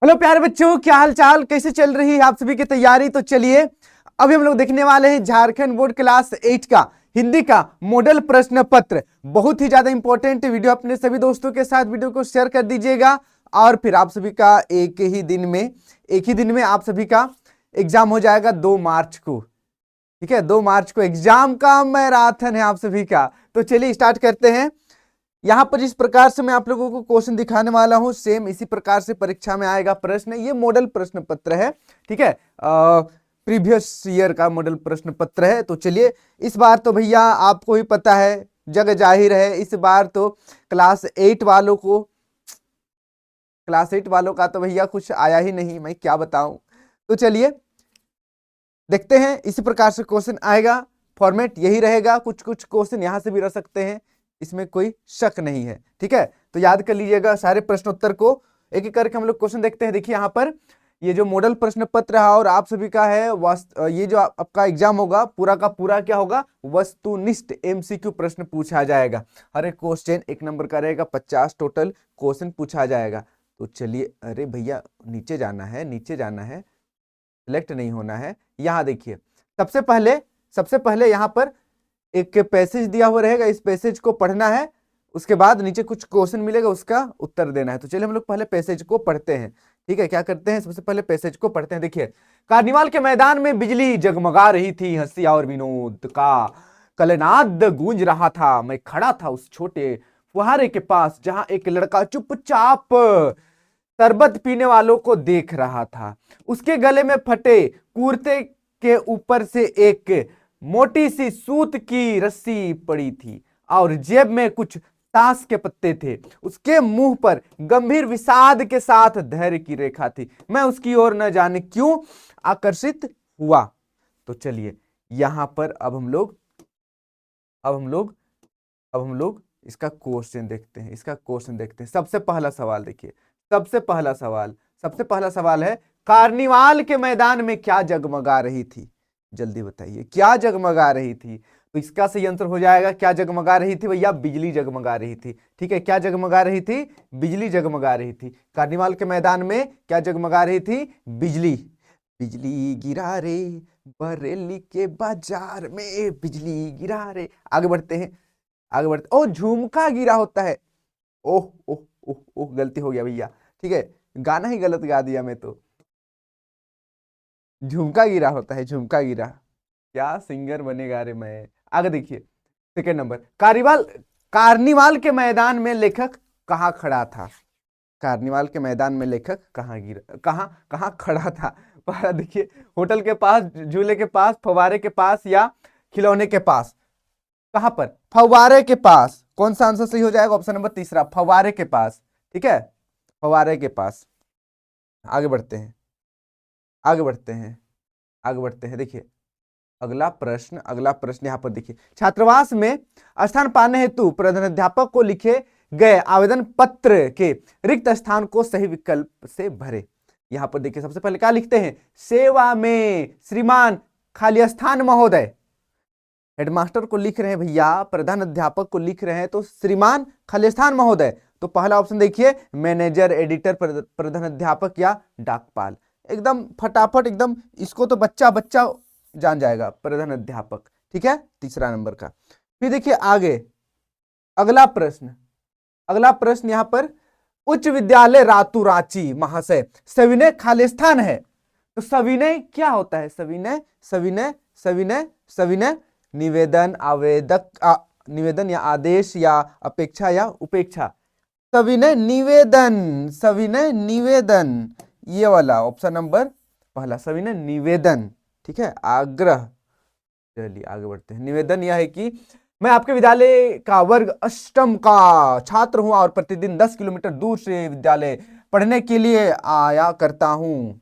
Hello प्यारे बच्चों, क्या हाल चाल, कैसे चल रही है आप सभी की तैयारी। तो चलिए अभी हम लोग देखने वाले हैं झारखंड बोर्ड क्लास 8 का हिंदी का मॉडल प्रश्न पत्र। बहुत ही ज्यादा इंपॉर्टेंट वीडियो, अपने सभी दोस्तों के साथ वीडियो को शेयर कर दीजिएगा। और फिर आप सभी का एक ही दिन में आप सभी का एग्जाम हो जाएगा 2 मार्च को। ठीक है, 2 मार्च को एग्जाम का मैराथन है आप सभी का। तो चलिए स्टार्ट करते हैं। यहां पर जिस प्रकार से मैं आप लोगों को क्वेश्चन दिखाने वाला हूं, सेम इसी प्रकार से परीक्षा में आएगा प्रश्न। ये मॉडल प्रश्न पत्र है, ठीक है, प्रीवियस ईयर का मॉडल प्रश्न पत्र है। तो चलिए, इस बार तो भैया आपको ही पता है, जग जाहिर है, इस बार तो क्लास 8 वालों का तो भैया कुछ आया ही नहीं, मैं क्या बताऊं। तो चलिए देखते हैं, इसी प्रकार से क्वेश्चन आएगा। फॉर्मेट यही रहेगा, कुछ कुछ क्वेश्चन यहां से भी रह सकते हैं, इसमें कोई शक नहीं है। ठीक है, तो याद कर लीजिएगा सारे प्रश्नोत्तर को। एक एक करके हम लोग क्वेश्चन देखते हैं। देखिए यहाँ पर ये जो मॉडल प्रश्न पत्र है और आप सभी का है, ये जो आपका एग्जाम होगा पूरा का पूरा क्या होगा, वस्तुनिष्ठ एमसीक्यू प्रश्न पूछा जाएगा। हर एक क्वेश्चन 1 नंबर का रहेगा, 50 टोटल क्वेश्चन पूछा जाएगा। तो चलिए, अरे भैया नीचे जाना है, सिलेक्ट नहीं होना है। यहां देखिए, सबसे पहले यहां पर एक पैसेज दिया हुआ रहेगा, इस पैसेज को पढ़ना है। उसके बाद नीचे कुछ क्वेश्चन मिलेगा, उसका उत्तर देना है। तो चलिए हम लोग पहले पैसेज को पढ़ते हैं। ठीक है, क्या करते हैं, सबसे पहले पैसेज को पढ़ते हैं। देखिए, कार्निवाल के मैदान में बिजली जगमगा रही थी, हंसी और विनोद का कलनाद गूंज रहा था। मैं खड़ा था उस छोटे फुहारे के पास, जहां एक लड़का चुपचाप शरबत पीने वालों को देख रहा था। उसके गले में फटे कुर्ते के ऊपर से एक मोटी सी सूत की रस्सी पड़ी थी और जेब में कुछ ताश के पत्ते थे। उसके मुंह पर गंभीर विषाद के साथ धैर्य की रेखा थी। मैं उसकी ओर न जाने क्यों आकर्षित हुआ। तो चलिए यहां पर अब हम लोग इसका क्वेश्चन देखते हैं। सबसे पहला सवाल देखिए, सबसे पहला सवाल है, कार्निवाल के मैदान में क्या जगमगा रही थी। जल्दी बताइए, क्या जगमगा रही थी। तो इसका सही आंसर हो जाएगा, क्या जगमगा रही थी भैया, बिजली जगमगा रही थी। ठीक है, क्या जगमगा रही थी, बिजली जगमगा रही थी। कार्निवाल के मैदान में क्या जगमगा रही थी, बिजली। बिजली गिरा रे बरेली के बाजार में, बिजली गिरा रे। आगे बढ़ते हैं। ओ झुमका गिरा होता है। ओह ओह ओह ओह, गलती हो गया भैया। ठीक है, गाना ही गलत गा दिया मैं तो। झुमका गिरा होता है, झुमका गिरा। क्या सिंगर बनेगा रे मैं। आगे देखिए, सेकेंड नंबर, कार्निवाल के मैदान में लेखक कहाँ खड़ा था। कार्निवाल के मैदान में लेखक कहाँ खड़ा था। पहला देखिए, होटल के पास, झूले के पास, फव्वारे के पास या खिलौने के पास। कहां पर, फव्वारे के पास। कौन सा आंसर सही हो जाएगा, ऑप्शन नंबर तीसरा, फव्वारे के पास। ठीक है, फव्वारे के पास। आगे बढ़ते हैं। देखिए अगला प्रश्न यहां पर देखिए, छात्रावास में स्थान पाने हेतु प्रधानाध्यापक को लिखे गए आवेदन पत्र के रिक्त स्थान को सही विकल्प से भरे। यहां पर देखिए, सबसे पहले क्या लिखते हैं, सेवा में श्रीमान खाली स्थान महोदय। हेडमास्टर को लिख रहे हैं भैया, प्रधान अध्यापक को लिख रहे हैं, तो श्रीमान खालिस्तान महोदय। तो पहला ऑप्शन देखिए, मैनेजर, एडिटर, प्रधान अध्यापक या डाकपाल। एकदम फटाफट, एकदम इसको तो बच्चा बच्चा जान जाएगा, प्रधान अध्यापक। ठीक है, तीसरा नंबर का। फिर देखिए आगे अगला प्रश्न यहां पर, उच्च विद्यालय रातू रांची महाशय सविनय खालिस्तान है। तो सविनय क्या होता है, सविनय निवेदन, निवेदन या आदेश या अपेक्षा या उपेक्षा। सविनय निवेदन, ये वाला ऑप्शन नंबर पहला, सविनय निवेदन। ठीक है, आग्रह। चलिए आगे बढ़ते हैं। निवेदन यह है कि मैं आपके विद्यालय का वर्ग अष्टम का छात्र हूं और प्रतिदिन 10 किलोमीटर दूर से विद्यालय पढ़ने के लिए आया करता हूं।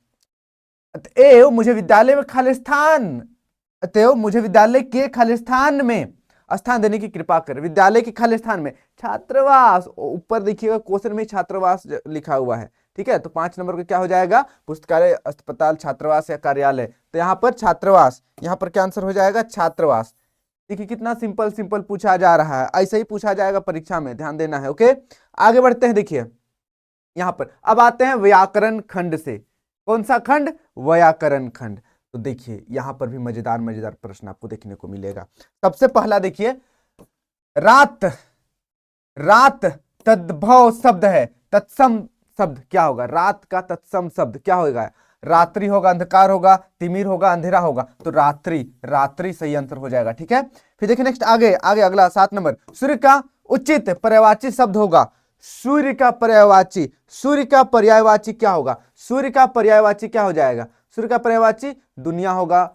अतएव मुझे विद्यालय के खालिस्तान में स्थान देने की कृपा कर। विद्यालय के खालिस्तान में छात्रावास, ऊपर देखिएगा क्वेश्चन में छात्रावास लिखा हुआ है। ठीक है, तो 5 नंबर का क्या हो जाएगा, पुस्तकालय, अस्पताल, छात्रावास या कार्यालय। तो यहाँ पर छात्रावास, यहाँ पर क्या आंसर हो जाएगा, छात्रावास। देखिए कितना सिंपल पूछा जा रहा है, ऐसे ही पूछा जाएगा परीक्षा में, ध्यान देना है। ओके, आगे बढ़ते हैं। देखिए यहां पर अब आते हैं व्याकरण खंड से। कौन सा खंड? व्याकरण खंड। तो देखिए यहां पर भी मजेदार मजेदार प्रश्न आपको देखने को मिलेगा। सबसे पहला देखिए, रात, रात तद्भव शब्द है, तत्सम शब्द क्या होगा? रात का तत्सम शब्द क्या होगा? रात्रि होगा, अंधकार होगा, तिमिर होगा, अंधेरा होगा, तो रात्रि, रात्रि सही आंसर हो जाएगा। ठीक है, फिर देखिए नेक्स्ट, आगे आगे अगला 7 नंबर, सूर्य का उचित पर्यायवाची शब्द होगा। सूर्य का पर्यायवाची, सूर्य का पर्यायवाची क्या होगा? सूर्य का पर्यायवाची क्या हो जाएगा? सूर्य का पर्यायवाची दुनिया होगा,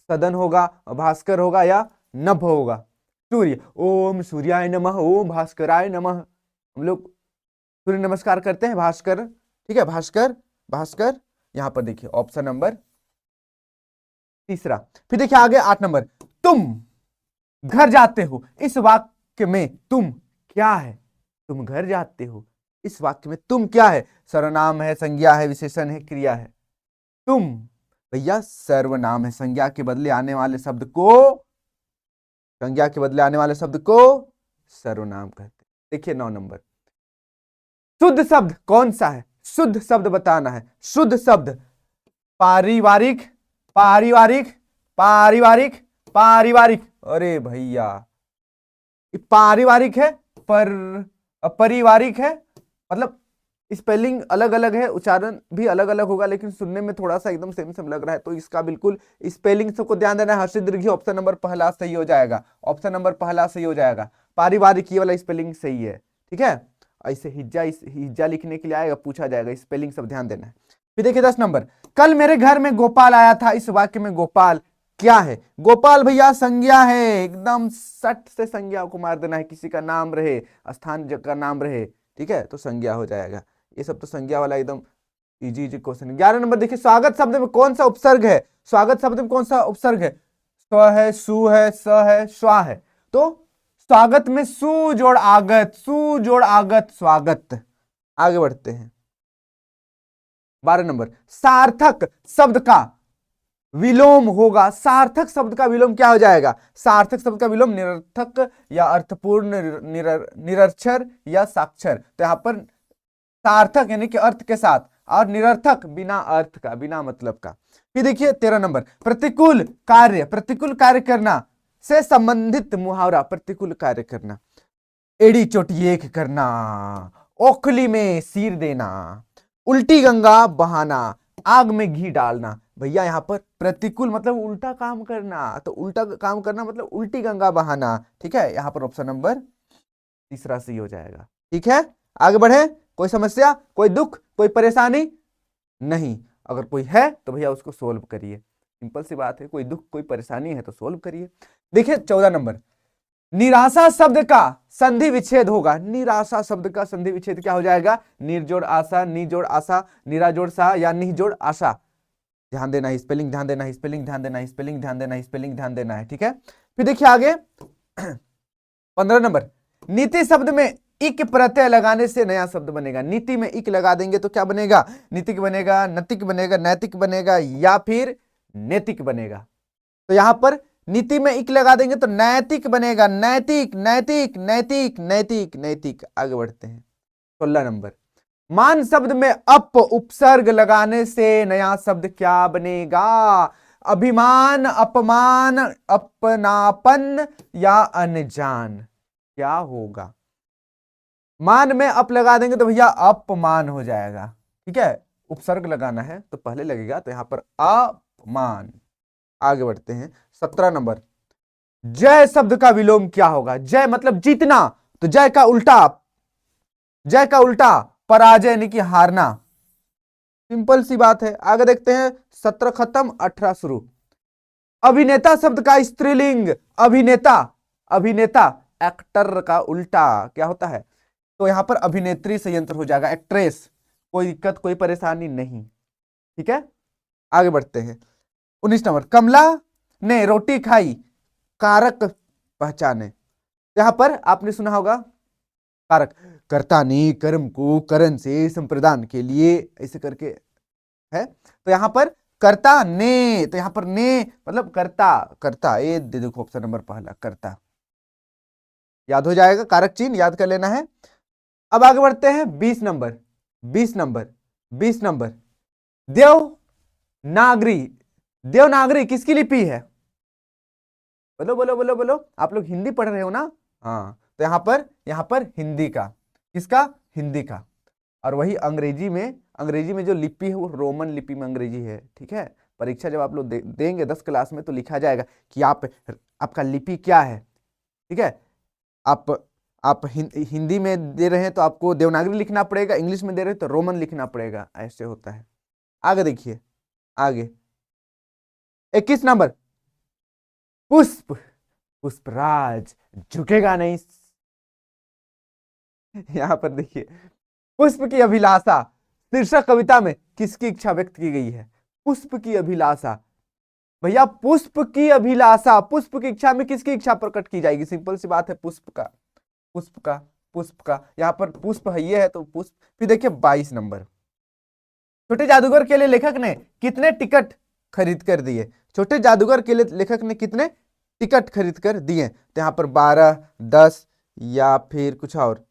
सदन होगा, भास्कर होगा या नभ होगा। सूर्य, ओम सूर्याय नमः, ओम भास्कराय नमः। हम लोग सूर्य नमस्कार करते हैं, भास्कर। ठीक है, भास्कर, भास्कर। यहां पर देखिए ऑप्शन नंबर तीसरा। फिर देखिए आगे 8 नंबर, तुम घर जाते हो, इस वाक्य में तुम क्या है? तुम घर जाते हो, इस वाक्य में तुम क्या है? सर्वनाम है, संज्ञा है, विशेषण है, क्रिया है। तुम भैया सर्वनाम है, संज्ञा के बदले आने वाले शब्द को, संज्ञा के बदले आने वाले शब्द को सर्वनाम कहते हैं। देखिए 9 नंबर, शुद्ध शब्द कौन सा है? शुद्ध शब्द बताना है। शुद्ध शब्द पारिवारिक, पारिवारिक, पारिवारिक, पारिवारिक। अरे भैया पारिवारिक है, पर पारिवारिक है, मतलब स्पेलिंग अलग अलग है, उच्चारण भी अलग अलग होगा, लेकिन सुनने में थोड़ा सा एकदम सेम सेम लग रहा है, तो इसका बिल्कुल स्पेलिंग सबको ध्यान देना है। हर्षित दीर्घी ऑप्शन नंबर पहला सही हो जाएगा, ऑप्शन नंबर पहला सही हो जाएगा। पारिवारिक ये वाला स्पेलिंग सही है। ठीक है, ऐसे हिज्जा, हिज्जा लिखने के लिए आएगा, पूछा जाएगा, स्पेलिंग सब ध्यान देना है। फिर देखिए 10 नंबर, कल मेरे घर में गोपाल आया था, इस वाक्य में गोपाल क्या है? गोपाल भैया संज्ञा है, एकदम सट से संज्ञा को मार देना है, किसी का नाम रहे, स्थान का नाम रहे, ठीक है, तो संज्ञा हो जाएगा। ये सब तो संज्ञा वाला एकदम इजी इजी क्वेश्चन। 11 नंबर देखिए, स्वागत शब्द में कौन सा उपसर्ग है? स्वागत शब्द में कौन सा उपसर्ग है? स्व है, सु है, स है, स्वा है। तो स्वागत में सु जोड़ आगत, सु जोड़ आगत स्वागत। आगे बढ़ते हैं 12 नंबर, सार्थक शब्द का विलोम होगा। सार्थक शब्द का विलोम क्या हो जाएगा? सार्थक शब्द का विलोम निरर्थक या अर्थपूर्ण, निरक्षर या साक्षर। तो यहां पर सार्थक यानी कि अर्थ के साथ, और निरर्थक बिना अर्थ का, बिना मतलब का। फिर देखिए 13 नंबर, प्रतिकूल कार्य, प्रतिकूल कार्य करना से संबंधित मुहावरा। प्रतिकूल कार्य करना, एड़ी चोटी एक करना, ओखली में सिर देना, उल्टी गंगा बहाना, आग में घी डालना। भैया यहाँ पर प्रतिकूल मतलब उल्टा काम करना, तो उल्टा काम करना मतलब उल्टी गंगा बहाना। ठीक है, यहाँ पर ऑप्शन नंबर तीसरा सही हो जाएगा। ठीक है, आगे बढ़े। कोई समस्या, कोई दुख, कोई परेशानी? नहीं। अगर कोई है तो भैया उसको सोल्व करिए, सिंपल सी बात है। कोई दुख, कोई परेशानी है तो सोल्व करिए। देखिए 14 नंबर, निराशा शब्द का संधि विच्छेद होगा। निराशा शब्द का संधि विच्छेद क्या हो जाएगा? निर्जोड़ आशा, निजोड़ आशा, निरा जोड़ सा या निजोड़ आशा। ध्यान देना है, स्पेलिंग ध्यान देना है, स्पेलिंग ध्यान देना है, स्पेलिंग ध्यान देना है, स्पेलिंग ध्यान देना है। ठीक है, फिर देखिए आगे 15 नंबर, नीति शब्द में इक प्रत्यय लगाने से नया शब्द बनेगा। नीति में इक लगा देंगे तो क्या बनेगा? नीतिक बनेगा, नतिक बनेगा, नैतिक बनेगा या फिर नैतिक बनेगा। तो यहां पर नीति में इक लगा देंगे तो नैतिक बनेगा। नैतिक, नैतिक, नैतिक, नैतिक, नैतिक। आगे बढ़ते हैं 16 नंबर, मान शब्द में अप उपसर्ग लगाने से नया शब्द क्या बनेगा? अभिमान, अपमान, अपनापन या अनजान, क्या होगा? मान में अप लगा देंगे तो भैया अपमान हो जाएगा। ठीक है, उपसर्ग लगाना है तो पहले लगेगा, तो यहां पर अपमान। आगे बढ़ते हैं 17 नंबर, जय शब्द का विलोम क्या होगा? जय मतलब जीतना, तो जय का उल्टा, जय का उल्टा पराजय यानी कि हारना। सिंपल सी बात है। आगे देखते हैं, 17 खत्म 18 शुरू। अभिनेता शब्द का स्त्रीलिंग, अभिनेता, अभिनेता एक्टर का उल्टा क्या होता है? तो यहां पर अभिनेत्री संयंत्र हो जाएगा, एक्ट्रेस। कोई दिक्कत, कोई परेशानी नहीं। ठीक है, आगे बढ़ते हैं 19 नंबर, कमला ने रोटी खाई, कारक पहचाने। यहां पर आपने सुना होगा कारक, कर्ता ने कर्म को करण से संप्रदान के लिए, ऐसे करके है। तो यहां पर कर्ता ने, तो यहां पर ने मतलब कर्ता, कर्ता। ये देखो ऑप्शन नंबर पहला, कर्ता। याद हो जाएगा, कारक चिन्ह याद कर लेना है। अब आगे बढ़ते हैं 20 number, 20 number, 20 number. Devanagari, Devanagari किसकी लिपि है? बोलो बोलो बोलो बोलो, आप लोग हिंदी पढ़ रहे हो ना? हाँ, तो यहाँ पर हिंदी का, किसका? हिंदी का। और वही अंग्रेजी में जो लिपि है वो रोमन लिपि में अंग्रेजी है, ठीक है। परीक्षा जब आप लोग देंगे 10 क्लास में तो लिखा जाएगा कि आपका लिपि क्या है, ठीक है। आप हिंदी में दे रहे हैं तो आपको देवनागरी लिखना पड़ेगा, इंग्लिश में दे रहे हैं तो रोमन लिखना पड़ेगा, ऐसे होता है। आगे देखिए, आगे 21 नंबर, पुष्प, पुष्पराज, झुकेगा नहीं। यहाँ पर देखिए, पुष्प की अभिलाषा शीर्षक कविता में किसकी इच्छा व्यक्त की गई है? पुष्प की अभिलाषा। भैया पुष्प की अभिलाषा, पुष्प की इच्छा में किसकी इच्छा प्रकट की जाएगी? सिंपल सी बात है, पुष्प का, पुष्प का, पुष्प का। यहाँ पर पुष्प है, ये है तो पुष्प। फिर देखिए 22 नंबर, छोटे जादूगर के लिए लेखक ने कितने टिकट खरीद कर दिए? छोटे जादूगर के लिए लेखक ने कितने टिकट खरीद कर दिए? तो यहाँ पर 12, 10 या फिर कुछ और,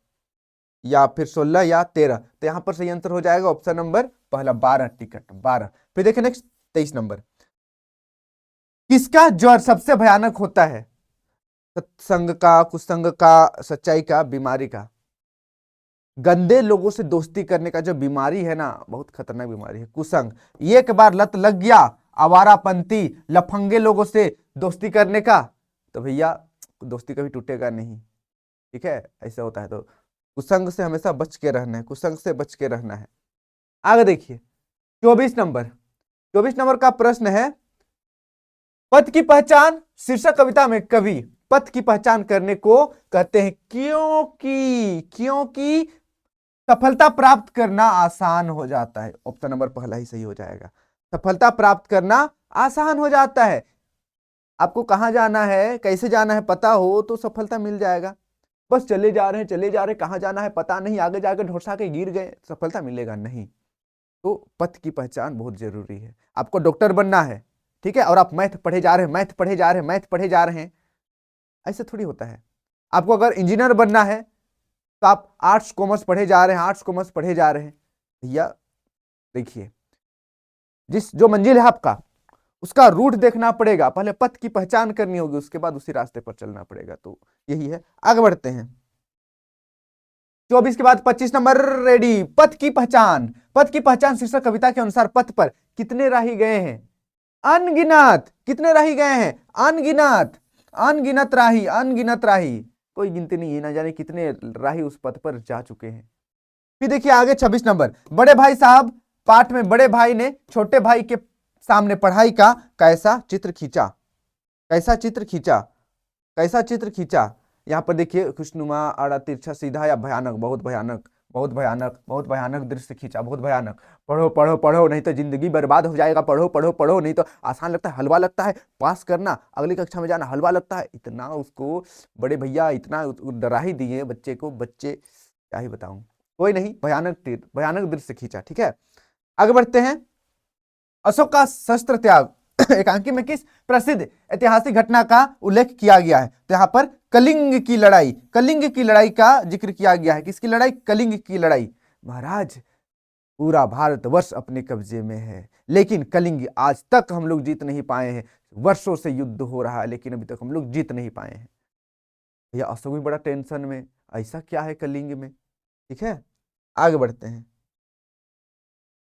या फिर 16 या 13। तो यहाँ पर सही आंसर हो जाएगा ऑप्शन नंबर पहला, 12 टिकट, 12। फिर देखिए नेक्स्ट 23 नंबर, किसका ज्वर सबसे भयानक होता है? सत्संग का, कुसंग का, सच्चाई का, बीमारी का? गंदे लोगों से दोस्ती करने का जो बीमारी है ना, बहुत खतरनाक बीमारी है, कुसंग। एक बार लत लग गया आवारापंथी लफंगे लोगों से दोस्ती करने का, तो भैया दोस्ती कभी टूटेगा नहीं, ठीक है। ऐसा होता है, तो कुसंग से हमेशा बच के रहना है, कुसंग से बच के रहना है। आगे देखिए 24 नंबर, 24 नंबर का प्रश्न है, पथ की पहचान शीर्षक कविता में कवि पथ की पहचान करने को कहते हैं क्योंकि सफलता प्राप्त करना आसान हो जाता है। ऑप्शन नंबर पहला ही सही हो जाएगा, सफलता प्राप्त करना आसान हो जाता है। आपको कहां जाना है, कैसे जाना है पता हो तो सफलता मिल जाएगा। बस चले जा रहे हैं, चले जा रहे हैं, कहां जाना है पता नहीं, आगे जाकर ढोसा के गिर गए, सफलता मिलेगा नहीं। तो पथ की पहचान बहुत जरूरी है। आपको डॉक्टर बनना है, ठीक है, और आप मैथ पढ़े जा रहे हैं, मैथ पढ़े जा रहे हैं, मैथ पढ़े जा रहे हैं, ऐसे थोड़ी होता है। आपको अगर इंजीनियर बनना है तो आप आर्ट्स कॉमर्स पढ़े जा रहे हैं, आर्ट्स कॉमर्स पढ़े जा रहे हैं। भैया देखिए, जो मंजिल है आपका, उसका रूट देखना पड़ेगा, पहले पथ की पहचान करनी होगी, उसके बाद उसी रास्ते पर चलना पड़ेगा। तो यही है। आगे बढ़ते हैं, 24 के बाद 25 नंबर रेडी। पथ की पहचान, पथ की पहचान शीर्षक कविता के अनुसार पथ पर कितने राही गए हैं? अनगिनत। कितने राही गए हैं? अनगिनत, अनगिनत राही, अनगिनत राही, कोई गिनती नहीं है, ना जाने कितने राही उस पथ पर जा चुके हैं। फिर देखिए आगे 26 नंबर, बड़े भाई साहब पाठ में बड़े भाई ने छोटे भाई के सामने पढ़ाई का कैसा चित्र खींचा? कैसा चित्र खींचा? कैसा चित्र खींचा? यहाँ पर देखिए, खुशनुमा, आड़ा, तिरछा, सीधा या भयानक? बहुत भयानक, बहुत भयानक, बहुत भयानक दृश्य खींचा, बहुत भयानक। पढ़ो पढ़ो पढ़ो, नहीं तो जिंदगी बर्बाद हो जाएगा, पढ़ो पढ़ो पढ़ो, नहीं तो आसान लगता है, हलवा लगता है पास करना, अगली कक्षा में जाना हलवा लगता है। इतना उसको बड़े भैया इतना डरा ही दिए बच्चे को, बच्चे क्या ही बताऊं। कोई नहीं, भयानक दृश्य खींचा, ठीक है। आगे बढ़ते हैं, अशोक का शस्त्र त्याग एकांकी में किस प्रसिद्ध ऐतिहासिक घटना का उल्लेख किया गया है? तो यहाँ पर कलिंग की लड़ाई, कलिंग की लड़ाई का जिक्र किया गया है। किसकी लड़ाई? कलिंग की लड़ाई। महाराज पूरा भारतवर्ष अपने कब्जे में है, लेकिन कलिंग आज तक हम लोग जीत नहीं पाए हैं। वर्षों से युद्ध हो रहा है लेकिन अभी तक हम लोग जीत नहीं पाए हैं। भैया अशोक भी बड़ा टेंशन में, ऐसा क्या है कलिंग में, ठीक है। आगे बढ़ते हैं,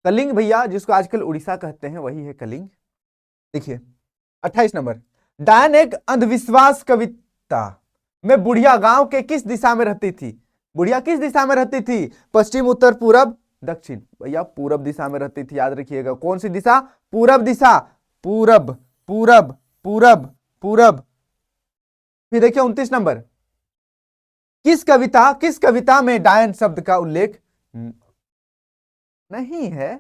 कलिंग भैया जिसको आजकल उड़ीसा कहते हैं वही है कलिंग। देखिए 28 नंबर, डायन एक अंधविश्वास कविता में बुढ़िया गांव के किस दिशा में रहती थी? बुढ़िया किस दिशा में रहती थी? पश्चिम, उत्तर, पूरब, दक्षिण? भैया पूरब दिशा में रहती थी, याद रखिएगा। कौन सी दिशा? पूरब दिशा, पूरब, पूरब, पूरब, पूरब। फिर देखिए 29 नंबर, किस कविता में डायन शब्द का उल्लेख नहीं है?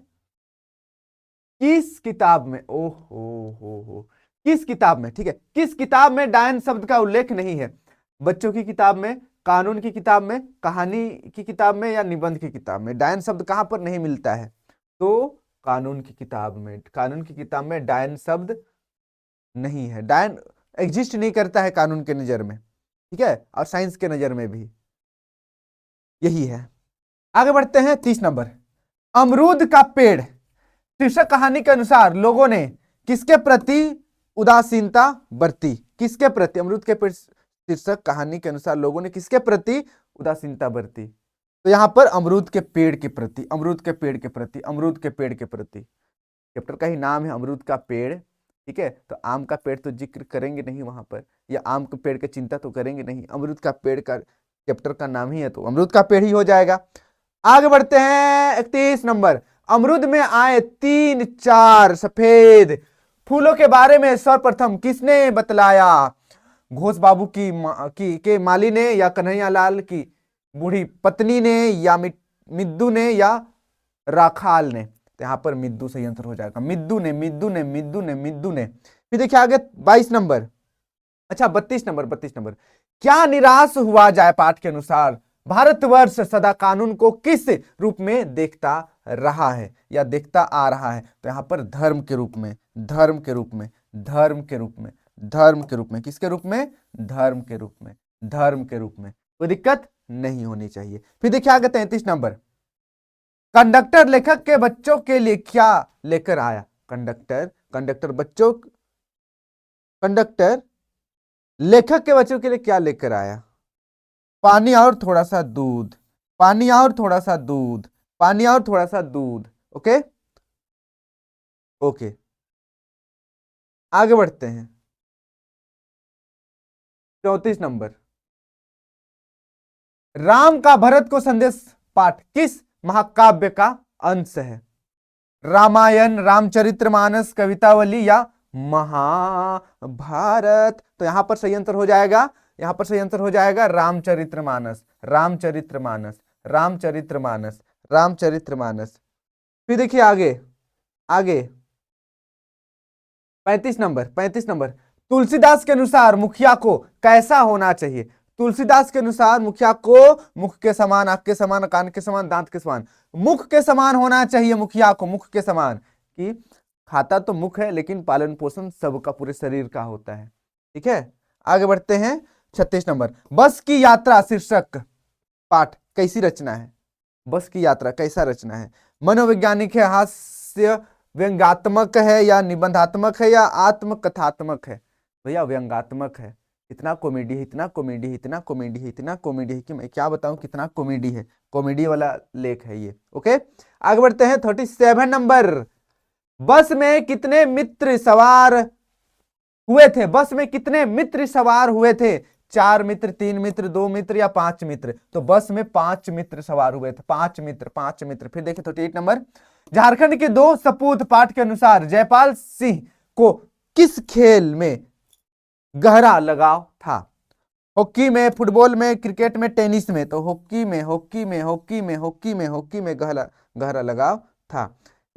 किस किताब में? ओहो हो, किस किताब में, ठीक है, किस किताब में डायन शब्द का उल्लेख नहीं है? बच्चों की किताब में, कानून की किताब में, कहानी की किताब में, या निबंध की किताब में? डायन शब्द कहां पर नहीं मिलता है? तो कानून की किताब में, कानून की किताब में डायन शब्द नहीं है। डायन एग्जिस्ट नहीं करता है कानून के नजर में, ठीक है, और साइंस के नजर में भी यही है। आगे बढ़ते हैं 30 नंबर, अमरूद का पेड़ शीर्षक कहानी के अनुसार लोगों ने किसके प्रति उदासीनता बरती? किसके प्रति? अमरूद के पेड़ शीर्षक कहानी के अनुसार लोगों ने किसके प्रति उदासीनता बरती? तो यहां पर अमरूद के पेड़ के प्रति, अमरूद के पेड़ के प्रति, अमरूद के पेड़ के प्रति। चैप्टर का ही नाम है अमरूद का पेड़, ठीक है। तो आम का पेड़ तो जिक्र करेंगे नहीं वहां पर, या आम के पेड़ की चिंता तो करेंगे नहीं। अमरूद का पेड़ का चैप्टर का नाम ही है तो अमरूद का पेड़ ही हो जाएगा। आगे बढ़ते हैं 31 नंबर। अमरूद में आए 3-4 सफेद फूलों के बारे में सर्वप्रथम किसने बतलाया? घोष बाबू के माली ने, या कन्हैया लाल की बूढ़ी पत्नी ने, या मिद्दू ने, या राखाल ने? तो यहां पर मिद्दू सही आंसर हो जाएगा। मिद्दू ने, मिद्दू ने, मिद्दू ने, मिद्दू ने। फिर देखिए आगे 22 नंबर, अच्छा 32 नंबर, 32 नंबर। क्या निराश हुआ जाए पाठ के अनुसार भारतवर्ष सदा कानून को किस रूप में देखता रहा है या देखता आ रहा है? तो यहां पर धर्म के रूप में, धर्म के रूप में, धर्म के रूप में, धर्म के रूप में। किसके रूप में? धर्म के रूप में, धर्म के रूप में। कोई दिक्कत नहीं होनी चाहिए। फिर देखिए आगे 33 नंबर। कंडक्टर लेखक के बच्चों के लिए क्या लेकर आया? कंडक्टर लेखक के बच्चों के लिए क्या लेकर आया? पानी और थोड़ा सा दूध, पानी और थोड़ा सा दूध, पानी और थोड़ा सा दूध। ओके ओके, आगे बढ़ते हैं 34 नंबर। राम का भरत को संदेश पाठ किस महाकाव्य का अंश है? रामायण, रामचरितमानस, कवितावली, या महाभारत? तो यहां पर सही आंसर हो जाएगा, यहां पर सही आंसर हो जाएगा रामचरितमानस, रामचरितमानस, रामचरितमानस, रामचरितमानस। फिर देखिए आगे, आगे 35 नंबर, 35 नंबर। तुलसीदास के अनुसार मुखिया को कैसा होना चाहिए? तुलसीदास के अनुसार मुखिया को मुख के समान, आंख के समान, कान के समान, दांत के समान, मुख के समान होना चाहिए मुखिया को, मुख के समान। कि खाता तो मुख है लेकिन पालन पोषण सबका पूरे शरीर का होता है, ठीक है। आगे बढ़ते हैं 36 नंबर। बस की यात्रा शीर्षक पाठ कैसी रचना है? बस की यात्रा कैसा रचना है? मनोवैज्ञानिक है, हास्य व्यंग्यात्मक है, या निबंधात्मक है, या आत्मकथात्मक है? भैया व्यंग्यात्मक है। इतना कॉमेडी है, इतना कॉमेडी है, इतना कॉमेडी है, इतना कॉमेडी है कि मैं क्या बताऊं कितना कॉमेडी है। कॉमेडी वाला लेख है ये। ओके, आगे बढ़ते हैं 37 नंबर। बस में कितने मित्र सवार हुए थे? बस में कितने मित्र सवार हुए थे? 4 मित्र, 3 मित्र, 2 मित्र, या 5 मित्र? तो बस में 5 मित्र सवार हुए थे, 5 मित्र, 5 मित्र। फिर देखिए 38 नंबर। झारखंड के 2 सपूत पाठ के अनुसार जयपाल सिंह को किस खेल में गहरा लगाव था? हॉकी में, फुटबॉल में, क्रिकेट में, टेनिस में? तो हॉकी में, हॉकी में, हॉकी में, हॉकी में, हॉकी में गहरा लगाव था।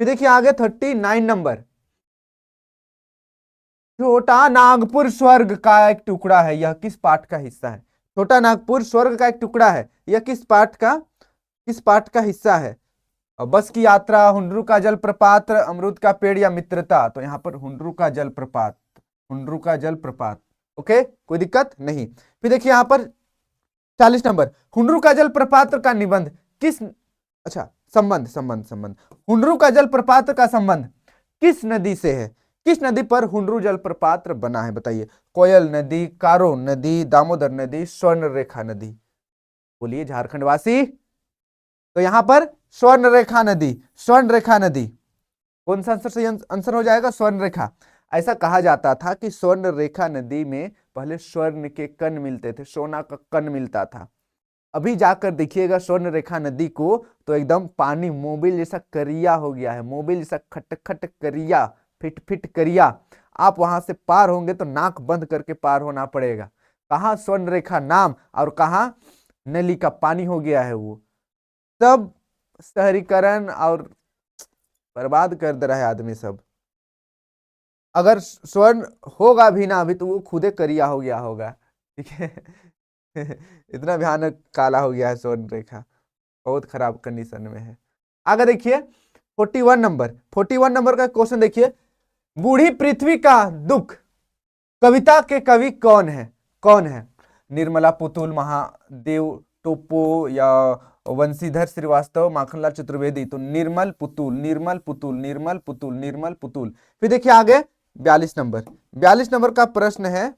फिर देखिए आगे 39 नंबर। छोटा नागपुर स्वर्ग का एक टुकड़ा है, यह किस पाठ का हिस्सा है? छोटा नागपुर स्वर्ग का एक टुकड़ा है, यह किस पाठ का हिस्सा है? बस की यात्रा, हुंडरू का जलप्रपात, अमरूद का पेड़, या मित्रता? तो यहां पर हुंडरू का जलप्रपात, हुंडरू का जलप्रपात। ओके, कोई दिक्कत नहीं। फिर देखिए यहां पर 40 नंबर। हुंडरू का जलप्रपात का निबंध किस, अच्छा संबंध, संबंध, संबंध। हुंडरू का जलप्रपात का संबंध किस नदी से है? किस नदी पर हुंडरू जलप्रपात बना है? बताइए। कोयल नदी, कारो नदी, दामोदर नदी, स्वर्ण रेखा नदी? बोलिए झारखंड वासी। तो यहां पर स्वर्ण रेखा नदी, स्वर्ण रेखा नदी। कौन सा आंसर सही आंसर हो जाएगा? स्वर्ण रेखा। ऐसा कहा जाता था कि स्वर्ण रेखा नदी में पहले स्वर्ण के कण मिलते थे, सोना का कण मिलता था। अभी जाकर देखिएगा स्वर्ण रेखा नदी को तो एकदम पानी मोबिल जैसा करिया हो गया है, मोबिल जैसा खटखट करिया, फिट फिट करिया। आप वहां से पार होंगे तो नाक बंद करके पार होना पड़ेगा। कहाँ स्वर्ण रेखा नाम और कहाँ नली का पानी हो गया है। वो सब शहरीकरण और बर्बाद कर दे रहा है आदमी सब। अगर स्वर्ण होगा भी ना अभी तो वो खुदे करिया हो गया होगा, ठीक है। इतना भयानक काला हो गया है स्वर्ण रेखा, बहुत खराब कंडीशन में है। आगे देखिए 41 नंबर, 41 नंबर का क्वेश्चन देखिए। बूढ़ी पृथ्वी का दुख कविता के कवि कौन है? कौन है? निर्मला पुतुल, महादेव टोपो, या और वंशीधर श्रीवास्तव, माखनलाल चतुर्वेदी, तो निर्मल पुतुल, निर्मल पुतुल, निर्मल पुतुल, निर्मल पुतुल। फिर देखिए आगे 42 नंबर, 42 नंबर का प्रश्न है,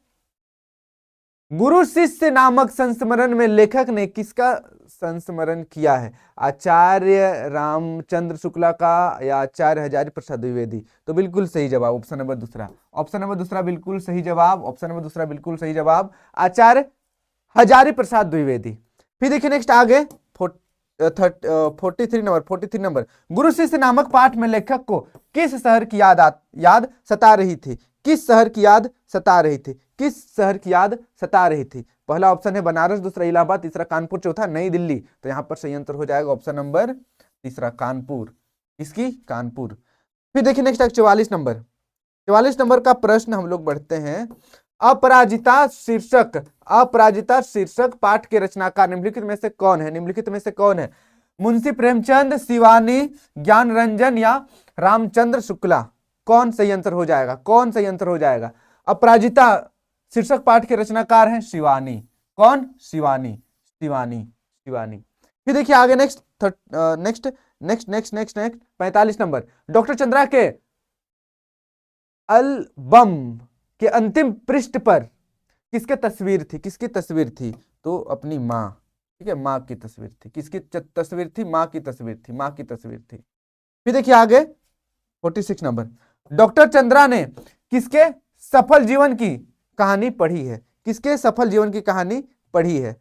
गुरु शिष्य नामक संस्मरण में लेखक ने किसका संस्मरण किया है? आचार्य रामचंद्र शुक्ला का या आचार्य हजारी प्रसाद द्विवेदी? तो बिल्कुल सही जवाब ऑप्शन नंबर दूसरा, ऑप्शन नंबर दूसरा बिल्कुल सही जवाब, ऑप्शन नंबर दूसरा बिल्कुल सही जवाब, आचार्य हजारी प्रसाद द्विवेदी। फिर देखिए नेक्स्ट आगे 43 नंबर, गुरु शिष्य नामक पाठ में लेखक को किस शहर की याद सता रही थी? किस शहर की याद सता रही थी? किस शहर की याद सता रही थी? पहला ऑप्शन है बनारस, दूसरा इलाहाबाद, तीसरा कानपुर, चौथा नई दिल्ली। तो यहां पर सही आंसर हो जाएगा ऑप्शन नंबर तीसरा, कानपुर। इसकी कानपुर। फिर देखिए नेक्स्ट 44 नंबर, 44 नंबर का प्रश्न हम लोग बढ़ते हैं, अपराजिता शीर्षक, अपराजिता शीर्षक पाठ के रचनाकार निम्नलिखित में से कौन है? निम्नलिखित में से कौन है? मुंशी प्रेमचंद, शिवानी, ज्ञान रंजन या रामचंद्र शुक्ला? कौन सही आंसर हो जाएगा? कौन सही आंसर हो जाएगा? अपराजिता शीर्षक पाठ के रचनाकार हैं शिवानी। कौन? शिवानी, शिवानी, शिवानी। फिर देखिए आगे नेक्स्ट 45 नंबर, डॉक्टर चंद्रा के एल्बम के अंतिम पृष्ठ पर किसकी तस्वीर थी? किसकी तस्वीर थी? तो अपनी माँ, ठीक है, माँ की तस्वीर थी। किसकी तस्वीर थी? माँ की तस्वीर थी, माँ की तस्वीर थी। फिर देखिए आगे 46 नंबर, डॉक्टर चंद्रा ने किसके सफल जीवन की कहानी पढ़ी है? किसके सफल जीवन की कहानी पढ़ी है?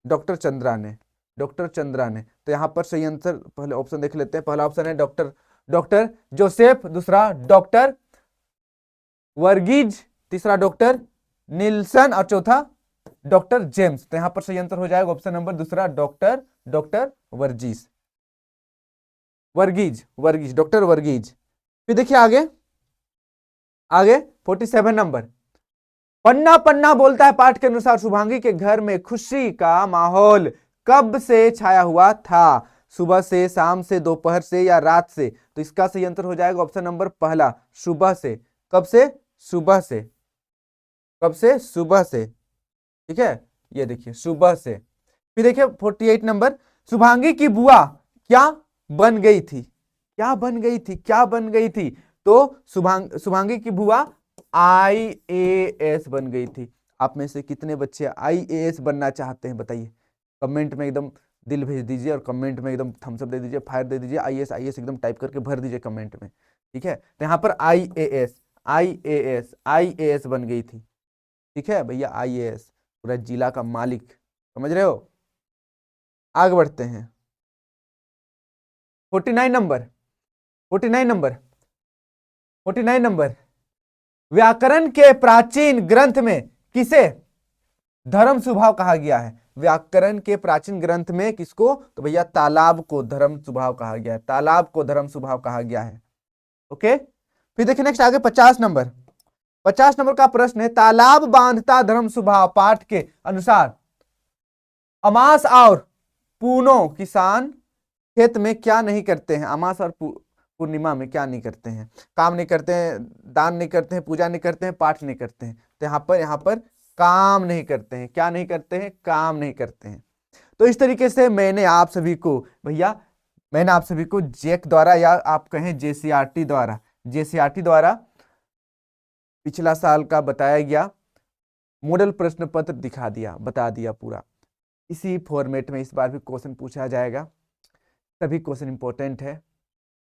डॉक्टर चंद्रा ने, डॉक्टर चंद्रा ने। तो यहां पर सही आंसर, पहले ऑप्शन देख लेते हैं। पहला ऑप्शन है डॉक्टर जोसेफ, दूसरा डॉक्टर वर्गीज, तीसरा डॉक्टर निल्सन और चौथा डॉक्टर जेम्स। तो यहां पर सही आंसर हो जाएगा ऑप्शन नंबर दूसरा, डॉक्टर वर्गीज, डॉक्टर वर्गीज। फिर देखिए आगे 47 नंबर, पन्ना पन्ना बोलता है पाठ के अनुसार शुभांगी के घर में खुशी का माहौल कब से छाया हुआ था? सुबह से, शाम से, दोपहर से या रात से? तो इसका सही आंसर हो जाएगा ऑप्शन नंबर पहला, सुबह से। कब से? सुबह से। कब से? सुबह से, ठीक है, ये देखिए सुबह से। फिर देखिए 48 नंबर, शुभांगी की बुआ क्या बन गई थी? क्या बन गई थी? क्या बन गई थी? तो शुभांगी की बुआ IAS बन गई थी। आप में से कितने बच्चे IAS बनना चाहते हैं बताइए? कमेंट में एकदम दिल भेज दीजिए और कमेंट में एकदम थम्स अप दे दीजिए, फायर दे दीजिए, IAS एकदम टाइप करके भर दीजिए कमेंट में, ठीक है। तो यहाँ पर IAS बन गई थी, ठीक है भैया, IAS, पूरा जिला का मालिक, समझ रहे हो। आगे बढ़ते हैं 49 नंबर, व्याकरण के प्राचीन ग्रंथ में किसे धर्म स्वभाव कहा गया है? व्याकरण के प्राचीन ग्रंथ में किसको? तो भैया तालाब को धर्म स्वभाव कहा गया है, तालाब को धर्म स्वभाव कहा गया है। ओके, फिर देखिए नेक्स्ट आगे 50 नंबर का प्रश्न है, तालाब बांधता धर्म स्वभाव पाठ के अनुसार अमास और पूर्णो किसान खेत में क्या नहीं करते हैं? अमास और पूर्णिमा में क्या नहीं करते हैं? काम नहीं करते हैं, दान नहीं करते हैं, पूजा नहीं करते हैं, पाठ नहीं करते हैं। तो यहाँ पर काम नहीं करते हैं। क्या नहीं करते हैं? काम नहीं करते हैं। तो इस तरीके से मैंने आप सभी को जेक द्वारा या आप कहें JCRT द्वारा पिछला साल का बताया गया मॉडल प्रश्न पत्र बता दिया पूरा। इसी फॉर्मेट में इस बार भी क्वेश्चन पूछा जाएगा। सभी क्वेश्चन इंपॉर्टेंट है,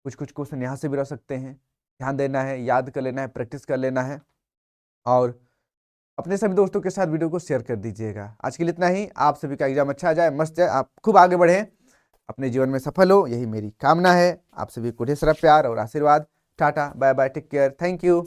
कुछ क्वेश्चन यहाँ से भी रह सकते हैं, ध्यान देना है, याद कर लेना है, प्रैक्टिस कर लेना है और अपने सभी दोस्तों के साथ वीडियो को शेयर कर दीजिएगा। आज के लिए इतना ही। आप सभी का एग्जाम अच्छा जाए, मस्त जाए, आप खूब आगे बढ़ें, अपने जीवन में सफल हो, यही मेरी कामना है। आप सभी को ढेर सारा प्यार और आशीर्वाद। Tata, bye bye, take care, thank you.